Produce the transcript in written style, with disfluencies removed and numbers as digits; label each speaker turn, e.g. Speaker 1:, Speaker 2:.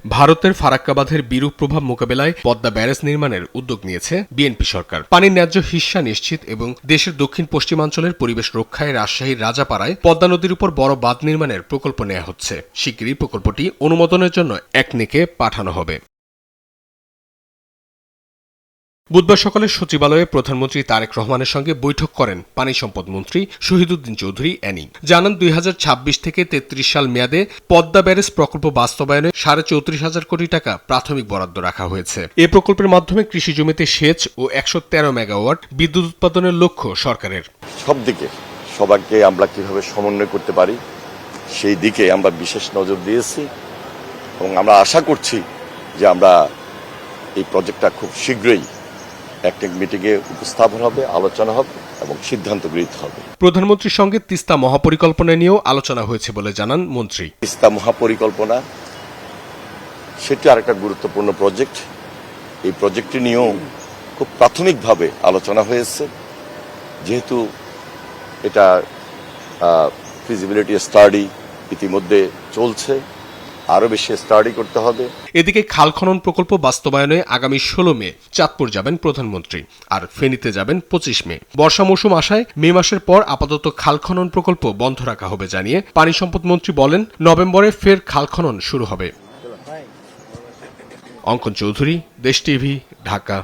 Speaker 1: ভারতের ফারাক্কা বাঁধের বিরূপ প্রভাব মোকাবেলায় পদ্মা ব্যারেজ নির্মাণের উদ্যোগ নিয়েছে বিএনপি সরকার। পানির ন্যায্য হিস্যা নিশ্চিত এবং দেশের দক্ষিণ পশ্চিমাঞ্চলের পরিবেশ রক্ষায় রাজশাহীর রাজাপাড়ায় পদ্মা নদীর উপর বড় বাঁধ নির্মাণের প্রকল্প নেওয়া হচ্ছে। শিগগিরই প্রকল্পটি অনুমোদনের জন্য একনেকে পাঠানো হবে। বুধবার সকালে সচিবালয়ে প্রধানমন্ত্রী তারেক রহমানের সঙ্গে বৈঠক করেন পানি সম্পদ মন্ত্রী শহীদুদ্দিন চৌধুরী অ্যানি। জানান ২০২৬ থেকে ৩৩ সাল মেয়াদে পদ্মা ব্যারেজ প্রকল্প বাস্তবায়নে ৩৪,৫০০ কোটি টাকা প্রাথমিক বরাদ্দ রাখা হয়েছে। এ প্রকল্পের মাধ্যমে কৃষি জমিতে সেচ ও ১১৩ মেগাওয়াট বিদ্যুৎ উৎপাদনের লক্ষ্য সরকারের।
Speaker 2: সব দিকে সবাইকে আমরা কিভাবে সমন্বয় করতে পারি সেই দিকে আমরা বিশেষ নজর দিয়েছি এবং আমরা আশা করছি যে আমরা এই প্রজেক্টটা খুব শীঘ্রই একটা মিটিংয়ে উপস্থাপন হবে, আলোচনা হবে এবং সিদ্ধান্ত গৃহীত হবে।
Speaker 1: প্রধানমন্ত্রীর সঙ্গে তিস্তা মহাপরিকল্পনা নিয়েও আলোচনা হয়েছে বলে জানান মন্ত্রী।
Speaker 2: তিস্তা মহাপরিকল্পনা সেটি আরেকটা গুরুত্বপূর্ণ প্রজেক্ট। এই প্রজেক্টটি নিয়েও খুব প্রাথমিকভাবে আলোচনা হয়েছে, যেহেতু এটা ফিজিবিলিটি স্টাডি ইতিমধ্যে চলছে, আরো বেশি স্টাডি করতে হবে।
Speaker 1: এদিকে খাল খনন প্রকল্প বাস্তবায়নে আগামী ১৬ মে চাঁদপুর যাবেন প্রধানমন্ত্রী, আর ফেনীতে যাবেন ২৫ মে। বর্ষা মৌসুম আসায় মে মাসের পর আপাতত খাল খনন প্রকল্প বন্ধ রাখা হবে জানিয়ে পানি সম্পদ মন্ত্রী বলেন, নভেম্বরে ফের খাল খনন শুরু হবে। অঙ্কন চৌধুরী, দেশ টিভি, ঢাকা।